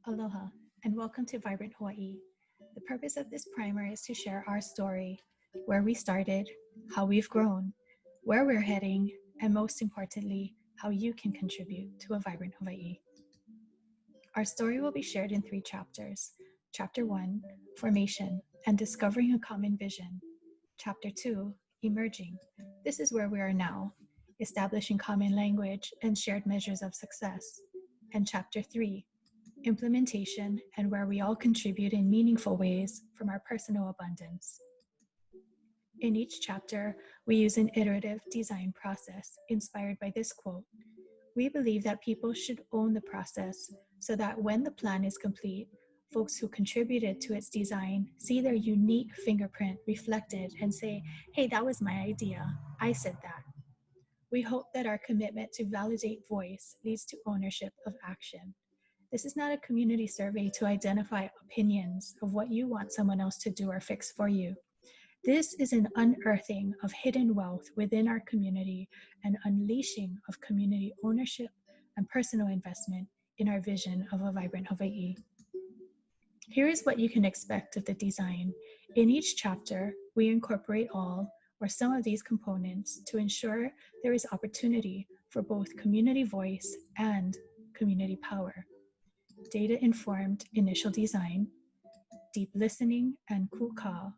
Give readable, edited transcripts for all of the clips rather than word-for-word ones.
Aloha, and welcome to Vibrant Hawaii. The purpose of this primer is to share our story, where we started, how we've grown, where we're heading, and most importantly, how you can contribute to a vibrant Hawaii. Our story will be shared in 3 chapters. Chapter 1, Formation and Discovering a Common Vision. Chapter 2, Emerging. This is where we are now, establishing common language and shared measures of success. And Chapter 3, Implementation, and where we all contribute in meaningful ways from our personal abundance. In each chapter, we use an iterative design process inspired by this quote. We believe that people should own the process so that when the plan is complete, folks who contributed to its design see their unique fingerprint reflected and say, hey, that was my idea. I said that. We hope that our commitment to validate voice leads to ownership of action. This is not a community survey to identify opinions of what you want someone else to do or fix for you. This is an unearthing of hidden wealth within our community and unleashing of community ownership and personal investment in our vision of a vibrant Hawaii. Here is what you can expect of the design. In each chapter, we incorporate all or some of these components to ensure there is opportunity for both community voice and community power. Data-informed initial design, deep listening and kuka,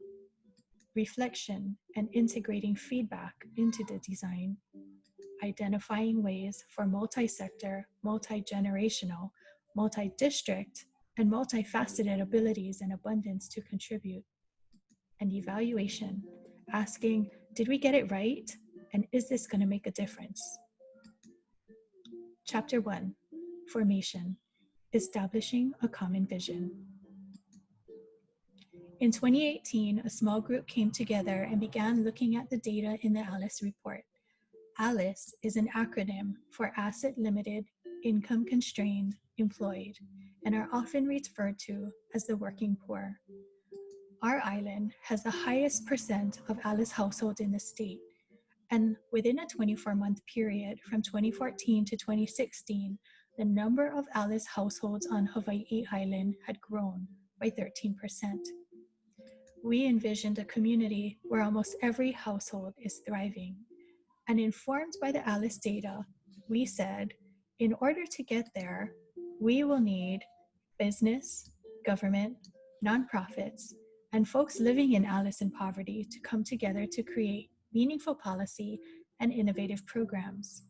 reflection and integrating feedback into the design, identifying ways for multi-sector, multi-generational, multi-district, and multifaceted abilities and abundance to contribute, and evaluation, asking, did we get it right? And is this going to make a difference? Chapter 1, Formation. Establishing a common vision. In 2018, a small group came together and began looking at the data in the ALICE report. ALICE is an acronym for Asset Limited, Income Constrained, Employed, and are often referred to as the working poor. Our island has the highest percent of ALICE households in the state, and within a 24-month period from 2014 to 2016, the number of ALICE households on Hawaii Island had grown by 13%. We envisioned a community where almost every household is thriving. And informed by the ALICE data, we said, in order to get there, we will need business, government, nonprofits, and folks living in ALICE and poverty to come together to create meaningful policy and innovative programs.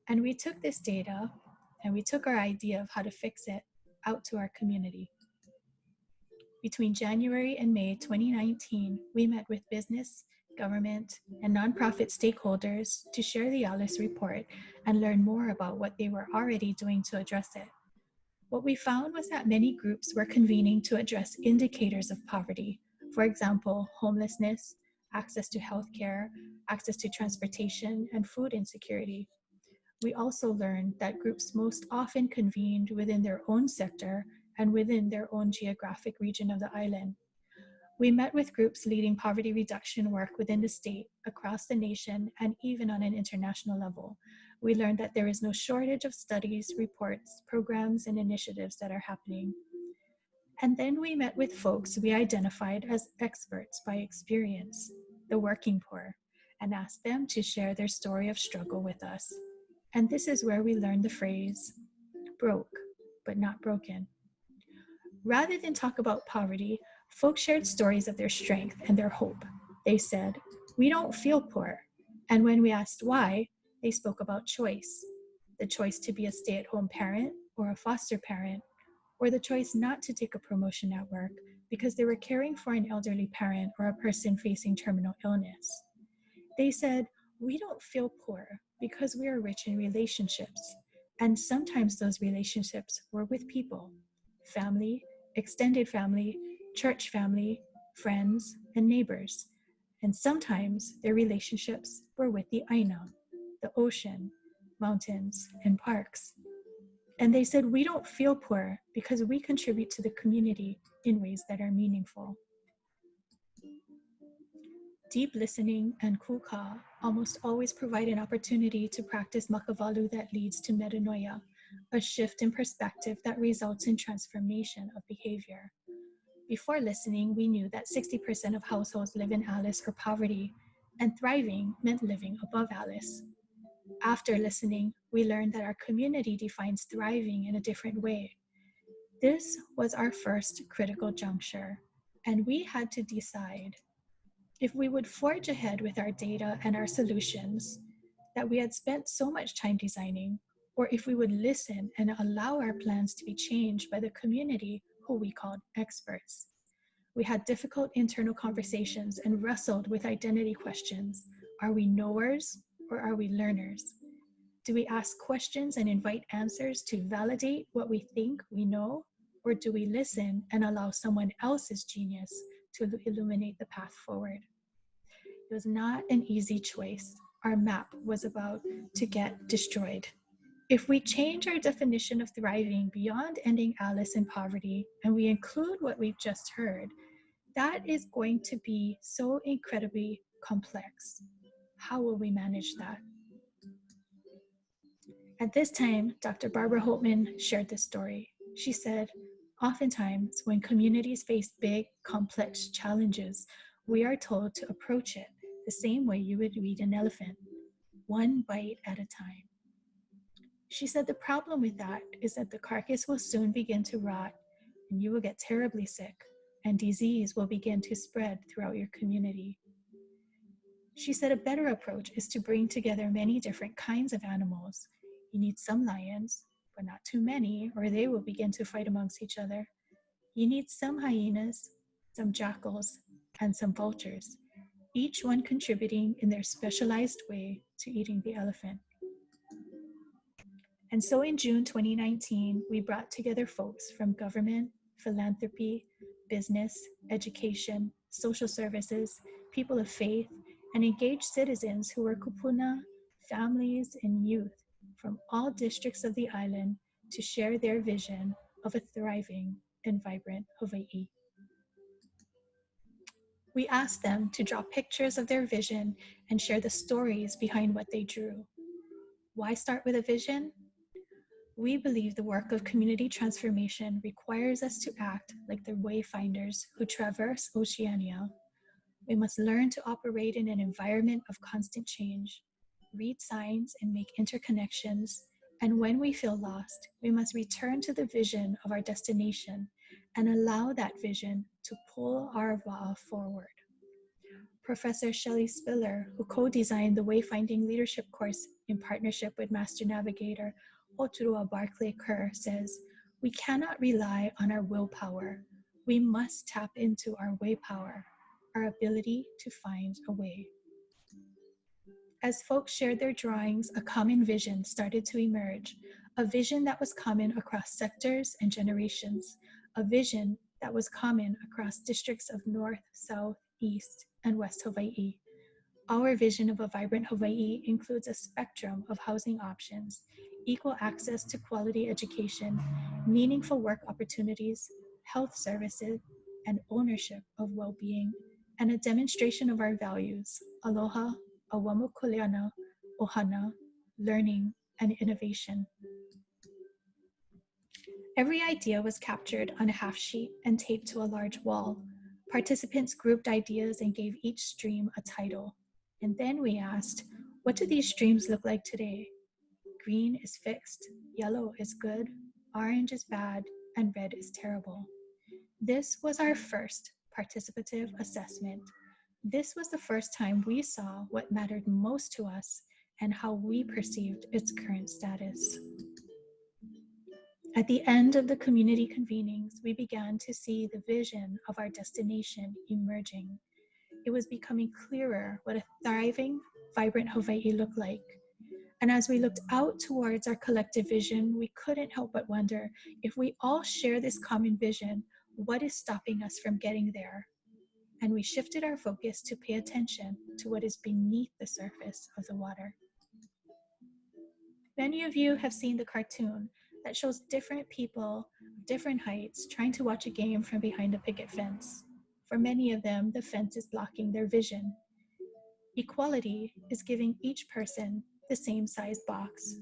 And we took this data and we took our idea of how to fix it out to our community. Between January and May 2019, we met with business, government, and nonprofit stakeholders to share the ALICE report and learn more about what they were already doing to address it. What we found was that many groups were convening to address indicators of poverty, for example, homelessness, access to healthcare, access to transportation, and food insecurity. We also learned that groups most often convened within their own sector and within their own geographic region of the island. We met with groups leading poverty reduction work within the state, across the nation, and even on an international level. We learned that there is no shortage of studies, reports, programs, and initiatives that are happening. And then we met with folks we identified as experts by experience, the working poor, and asked them to share their story of struggle with us. And this is where we learned the phrase, broke, but not broken. Rather than talk about poverty, folks shared stories of their strength and their hope. They said, we don't feel poor. And when we asked why, they spoke about choice. The choice to be a stay-at-home parent or a foster parent, or the choice not to take a promotion at work because they were caring for an elderly parent or a person facing terminal illness. They said, we don't feel poor because we are rich in relationships. And sometimes those relationships were with people, family, extended family, church family, friends, and neighbors. And sometimes their relationships were with the Aina, the ocean, mountains, and parks. And they said, we don't feel poor because we contribute to the community in ways that are meaningful. Deep listening and kuka almost always provide an opportunity to practice makavalu that leads to metanoia, a shift in perspective that results in transformation of behavior. Before listening, we knew that 60% of households live in ALICE or poverty, and thriving meant living above ALICE. After listening, we learned that our community defines thriving in a different way. This was our first critical juncture, and we had to decide if we would forge ahead with our data and our solutions that we had spent so much time designing, or if we would listen and allow our plans to be changed by the community who we called experts. We had difficult internal conversations and wrestled with identity questions. Are we knowers or are we learners? Do we ask questions and invite answers to validate what we think we know, or do we listen and allow someone else's genius to illuminate the path forward? It was not an easy choice. Our map was about to get destroyed. If we change our definition of thriving beyond ending ALICE in poverty, and we include what we've just heard, that is going to be so incredibly complex. How will we manage that? At this time, Dr. Barbara Holtman shared this story. She said, oftentimes when communities face big, complex challenges, we are told to approach it the same way you would eat an elephant, one bite at a time. She said the problem with that is that the carcass will soon begin to rot and you will get terribly sick and disease will begin to spread throughout your community. She said a better approach is to bring together many different kinds of animals. You need some lions, but not too many, or they will begin to fight amongst each other. You need some hyenas, some jackals, and some vultures, each one contributing in their specialized way to eating the elephant. And so in June 2019, we brought together folks from government, philanthropy, business, education, social services, people of faith, and engaged citizens who were kupuna, families, and youth from all districts of the island to share their vision of a thriving and vibrant Hawaii. We asked them to draw pictures of their vision and share the stories behind what they drew. Why start with a vision? We believe the work of community transformation requires us to act like the wayfinders who traverse Oceania. We must learn to operate in an environment of constant change, read signs and make interconnections, and when we feel lost, we must return to the vision of our destination and allow that vision to pull our wa'a forward. Professor Shelley Spiller, who co-designed the Wayfinding Leadership course in partnership with Master Navigator Oturua Barclay Kerr, says, we cannot rely on our willpower. We must tap into our way power, our ability to find a way. As folks shared their drawings, a common vision started to emerge, a vision that was common across sectors and generations, a vision that was common across districts of North, South, East, and West Hawaii. Our vision of a vibrant Hawaii includes a spectrum of housing options, equal access to quality education, meaningful work opportunities, health services, and ownership of well-being, and a demonstration of our values, aloha, auamu kuleana, ohana, learning, and innovation. Every idea was captured on a half sheet and taped to a large wall. Participants grouped ideas and gave each stream a title. And then we asked, what do these streams look like today? Green is fixed, yellow is good, orange is bad, and red is terrible. This was our first participative assessment. This was the first time we saw what mattered most to us and how we perceived its current status. At the end of the community convenings, we began to see the vision of our destination emerging. It was becoming clearer what a thriving, vibrant Hawaii looked like. And as we looked out towards our collective vision, we couldn't help but wonder, if we all share this common vision, what is stopping us from getting there? And we shifted our focus to pay attention to what is beneath the surface of the water. Many of you have seen the cartoon that shows different people of different heights trying to watch a game from behind a picket fence. For many of them, the fence is blocking their vision. Equality is giving each person the same size box.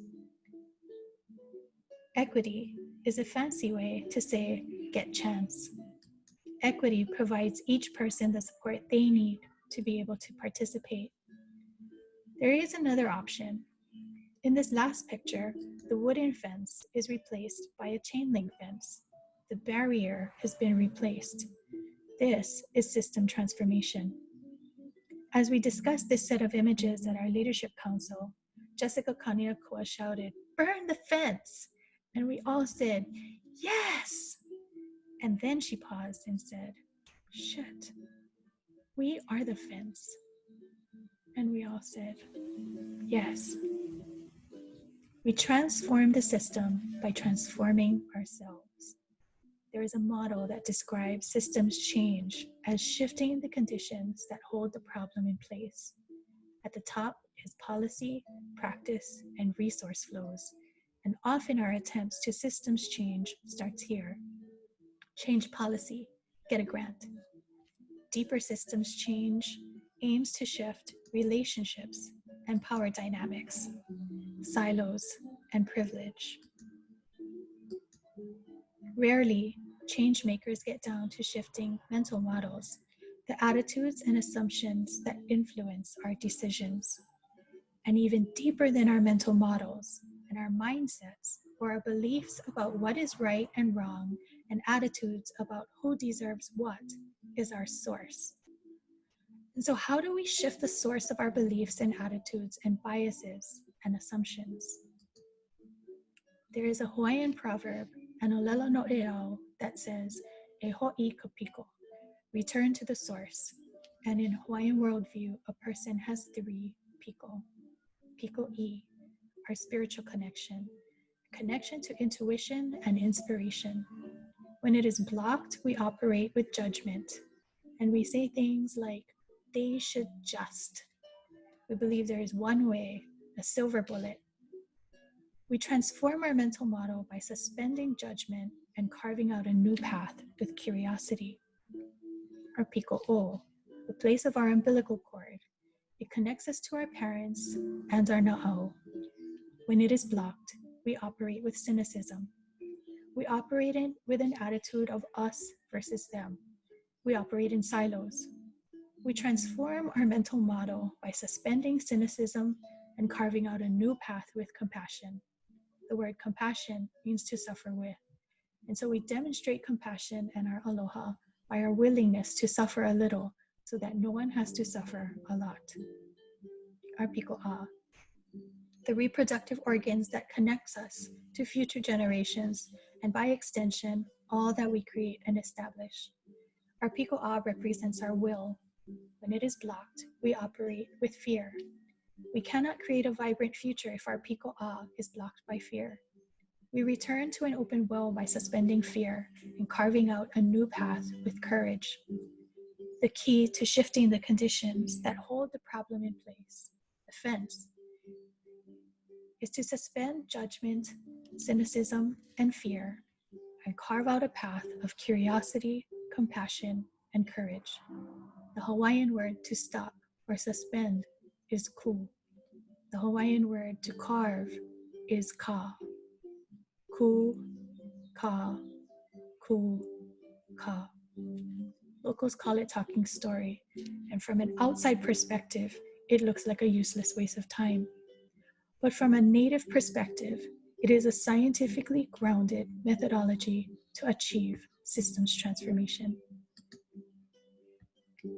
Equity is a fancy way to say get chance. Equity provides each person the support they need to be able to participate. There is another option. In this last picture, the wooden fence is replaced by a chain link fence. The barrier has been replaced. This is system transformation. As we discussed this set of images at our leadership council, Jessica Kaniakua shouted, "Burn the fence!" And we all said, "Yes!" And then she paused and said, "Shit, we are the fence." And we all said, "Yes." We transform the system by transforming ourselves. There is a model that describes systems change as shifting the conditions that hold the problem in place. At the top is policy, practice, and resource flows. And often our attempts to systems change starts here. Change policy, get a grant. Deeper systems change aims to shift relationships and power dynamics, silos, and privilege. Rarely, change makers get down to shifting mental models, the attitudes and assumptions that influence our decisions. And even deeper than our mental models and our mindsets or our beliefs about what is right and wrong and attitudes about who deserves what is our source. And so how do we shift the source of our beliefs and attitudes and biases and assumptions? There is a Hawaiian proverb, Anolela no Eao, that says, "E ho'i ka piko," return to the source. And in Hawaiian worldview, a person has 3 piko. Piko E, our spiritual connection to intuition and inspiration. When it is blocked, we operate with judgment. And we say things like, "They should just." We believe there is one way, a silver bullet. We transform our mental model by suspending judgment and carving out a new path with curiosity. Our Piko O, the place of our umbilical cord. It connects us to our parents and our Na'au. When it is blocked, we operate with cynicism. We operate with an attitude of us versus them. We operate in silos. We transform our mental model by suspending cynicism and carving out a new path with compassion. The word compassion means to suffer with. And so we demonstrate compassion and our aloha by our willingness to suffer a little so that no one has to suffer a lot. Our Piko A, the reproductive organs that connects us to future generations and by extension, all that we create and establish. Our Piko A represents our will. When it is blocked, we operate with fear. We cannot create a vibrant future if our Piko A is blocked by fear. We return to an open will by suspending fear and carving out a new path with courage. The key to shifting the conditions that hold the problem in place, the fence, is to suspend judgment, cynicism, and fear, and carve out a path of curiosity, compassion, and courage. The Hawaiian word to stop or suspend is ku. The Hawaiian word to carve is ka. Ku, ka, ku, ka. Locals call it talking story, and from an outside perspective, it looks like a useless waste of time. But from a Native perspective, it is a scientifically grounded methodology to achieve systems transformation.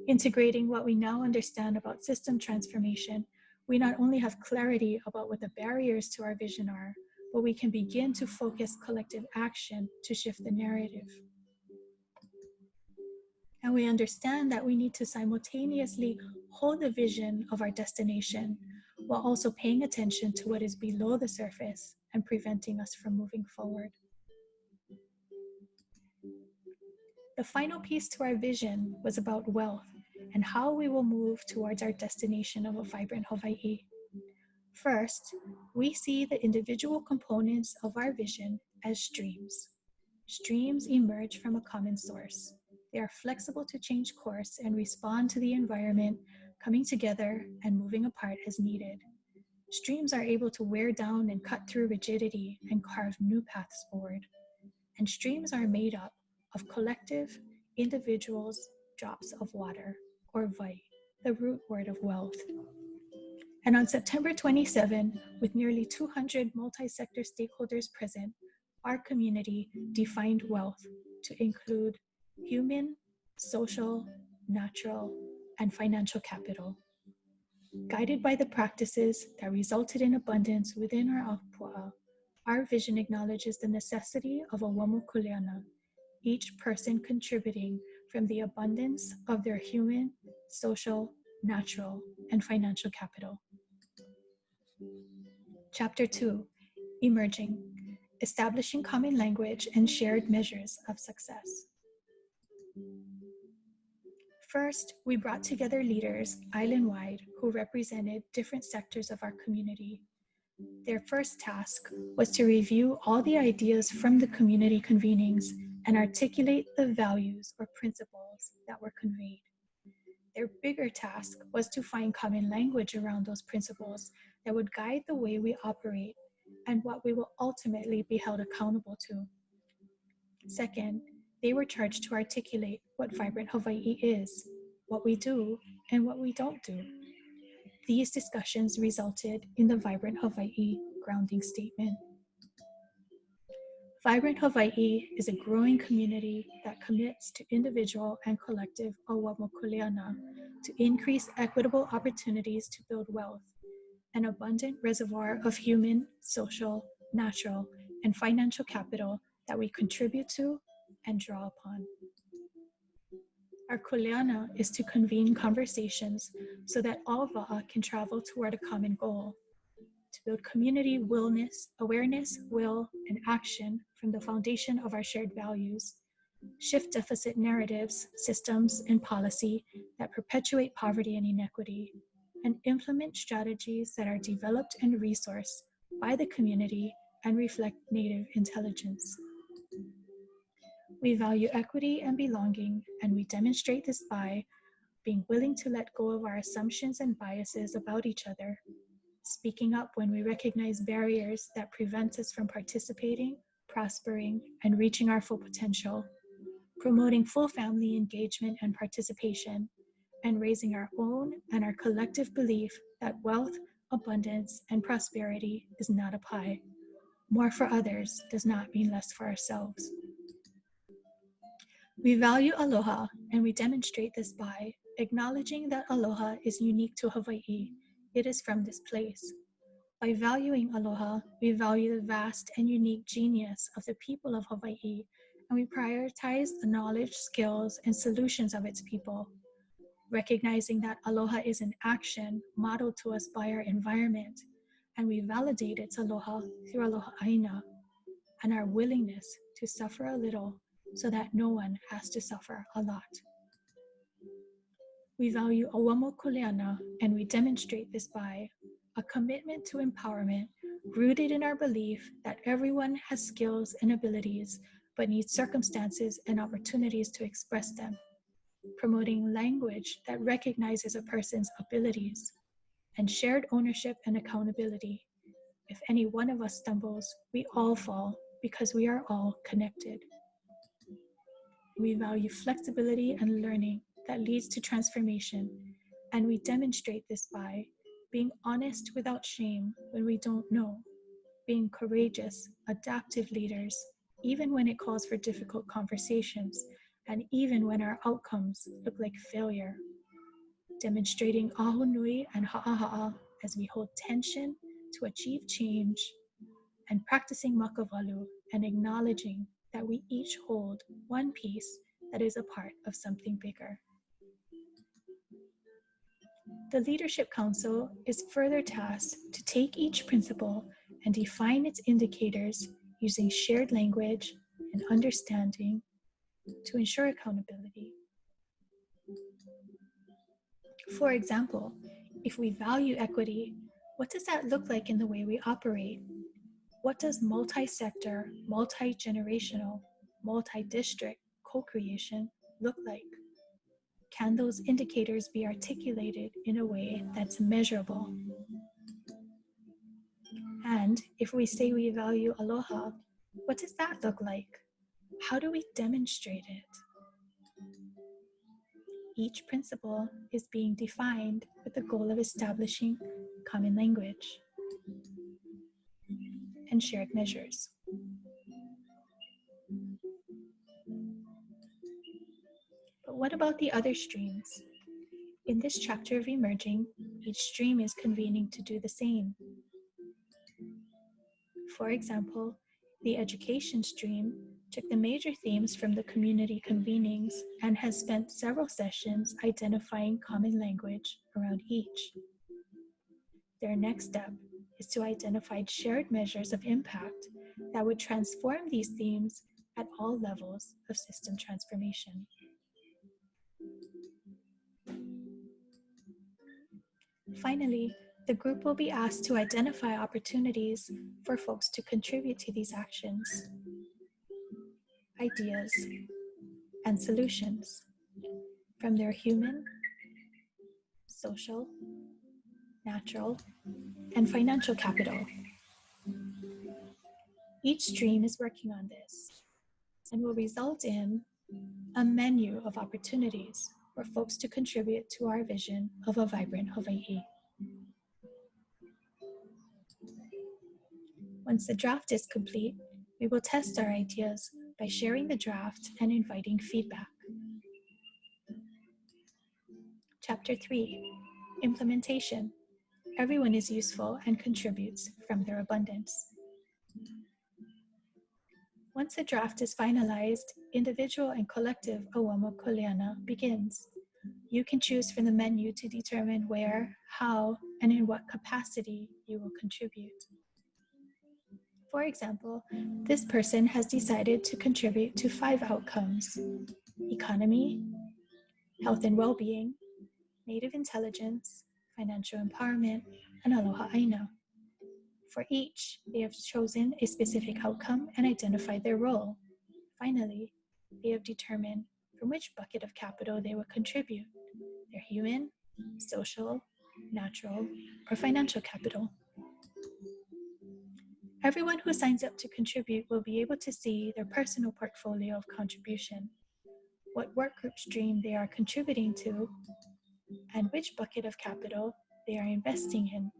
Integrating what we now understand about system transformation, we not only have clarity about what the barriers to our vision are, but we can begin to focus collective action to shift the narrative. And we understand that we need to simultaneously hold the vision of our destination while also paying attention to what is below the surface and preventing us from moving forward. The final piece to our vision was about wealth and how we will move towards our destination of a vibrant Hawaii. First, we see the individual components of our vision as streams. Streams emerge from a common source. They are flexible to change course and respond to the environment, coming together and moving apart as needed. Streams are able to wear down and cut through rigidity and carve new paths forward. And streams are made up of collective, individuals, drops of water, or vai, the root word of wealth. And on September 27, with nearly 200 multi-sector stakeholders present, our community defined wealth to include human, social, natural, and financial capital. Guided by the practices that resulted in abundance within our Apua'a, our vision acknowledges the necessity of a Wamo Kuleana, each person contributing from the abundance of their human, social, natural, and financial capital. Chapter 2, Emerging, Establishing Common Language and Shared Measures of Success. First, we brought together leaders island-wide who represented different sectors of our community. Their first task was to review all the ideas from the community convenings and articulate the values or principles that were conveyed. Their bigger task was to find common language around those principles that would guide the way we operate and what we will ultimately be held accountable to. Second, they were charged to articulate what Vibrant Hawaii is, what we do, and what we don't do. These discussions resulted in the Vibrant Hawaii grounding statement. Vibrant Hawaii is a growing community that commits to individual and collective Awamo Kuleana to increase equitable opportunities to build wealth, an abundant reservoir of human, social, natural, and financial capital that we contribute to and draw upon. Our kuleana is to convene conversations so that all Va'a can travel toward a common goal, to build community awareness, will, and action from the foundation of our shared values, shift deficit narratives, systems, and policy that perpetuate poverty and inequity, and implement strategies that are developed and resourced by the community and reflect Native intelligence. We value equity and belonging, and we demonstrate this by being willing to let go of our assumptions and biases about each other, speaking up when we recognize barriers that prevent us from participating, prospering, and reaching our full potential, promoting full family engagement and participation, and raising our own and our collective belief that wealth, abundance, and prosperity is not a pie. More for others does not mean less for ourselves. We value aloha, and we demonstrate this by acknowledging that aloha is unique to Hawaii. It is from this place. By valuing aloha, we value the vast and unique genius of the people of Hawaii, and we prioritize the knowledge, skills, and solutions of its people. Recognizing that aloha is an action modeled to us by our environment, and we validate its aloha through aloha aina and our willingness to suffer a little so that no one has to suffer a lot. We value Awamo Kuleana, and we demonstrate this by a commitment to empowerment rooted in our belief that everyone has skills and abilities but needs circumstances and opportunities to express them, promoting language that recognizes a person's abilities, and shared ownership and accountability. If any one of us stumbles, we all fall because we are all connected. We value flexibility and learning that leads to transformation, and we demonstrate this by being honest without shame when we don't know, being courageous, adaptive leaders, even when it calls for difficult conversations, and even when our outcomes look like failure, demonstrating aho nui and ha'aha'a as we hold tension to achieve change, and practicing makavalu and acknowledging that we each hold one piece that is a part of something bigger. The Leadership Council is further tasked to take each principle and define its indicators using shared language and understanding to ensure accountability. For example, if we value equity, what does that look like in the way we operate? What does multi-sector, multi-generational, multi-district co-creation look like? Can those indicators be articulated in a way that's measurable? And if we say we value aloha, what does that look like? How do we demonstrate it? Each principle is being defined with the goal of establishing common language and shared measures. But what about the other streams? In this chapter of emerging, each stream is convening to do the same. For example, the education stream took the major themes from the community convenings and has spent several sessions identifying common language around each. Their next step is to identify shared measures of impact that would transform these themes at all levels of system transformation. Finally, the group will be asked to identify opportunities for folks to contribute to these actions, ideas, and solutions from their human, social, natural, and financial capital. Each stream is working on this and will result in a menu of opportunities for folks to contribute to our vision of a vibrant Hawaii. Once the draft is complete, we will test our ideas by sharing the draft and inviting feedback. Chapter 3, Implementation. Everyone is useful and contributes from their abundance. Once the draft is finalized, individual and collective Auamo Kuleana begins. You can choose from the menu to determine where, how, and in what capacity you will contribute. For example, this person has decided to contribute to 5 outcomes: economy, health and well-being, native intelligence, financial empowerment, and aloha aina. For each, they have chosen a specific outcome and identified their role. Finally, they have determined from which bucket of capital they will contribute: their human, social, natural, or financial capital. Everyone who signs up to contribute will be able to see their personal portfolio of contribution, what work group stream they are contributing to, and which bucket of capital they are investing in.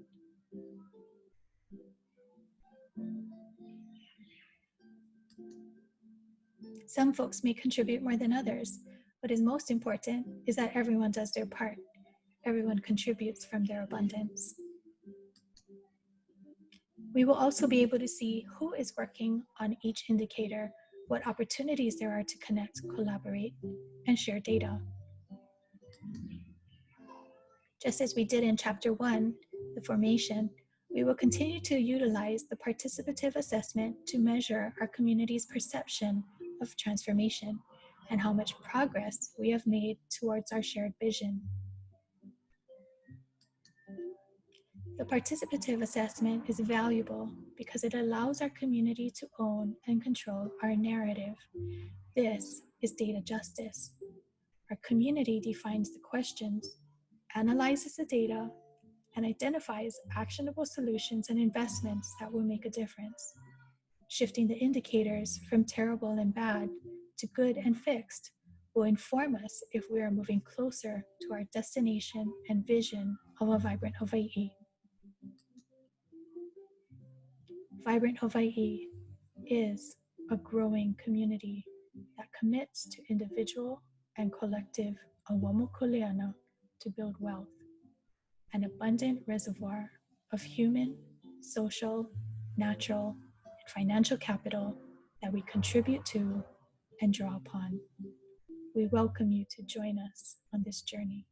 Some folks may contribute more than others. What is most important is that everyone does their part. Everyone contributes from their abundance. We will also be able to see who is working on each indicator, what opportunities there are to connect, collaborate, and share data. Just as we did in Chapter 1, the formation, we will continue to utilize the participative assessment to measure our community's perception of transformation and how much progress we have made towards our shared vision. The participative assessment is valuable because it allows our community to own and control our narrative. This is data justice. Our community defines the questions, analyzes the data, and identifies actionable solutions and investments that will make a difference. Shifting the indicators from terrible and bad to good and fixed will inform us if we are moving closer to our destination and vision of a vibrant Hawaii. Vibrant Hawaii is a growing community that commits to individual and collective Auamo Kuleana to build wealth, an abundant reservoir of human, social, natural, and financial capital that we contribute to and draw upon. We welcome you to join us on this journey.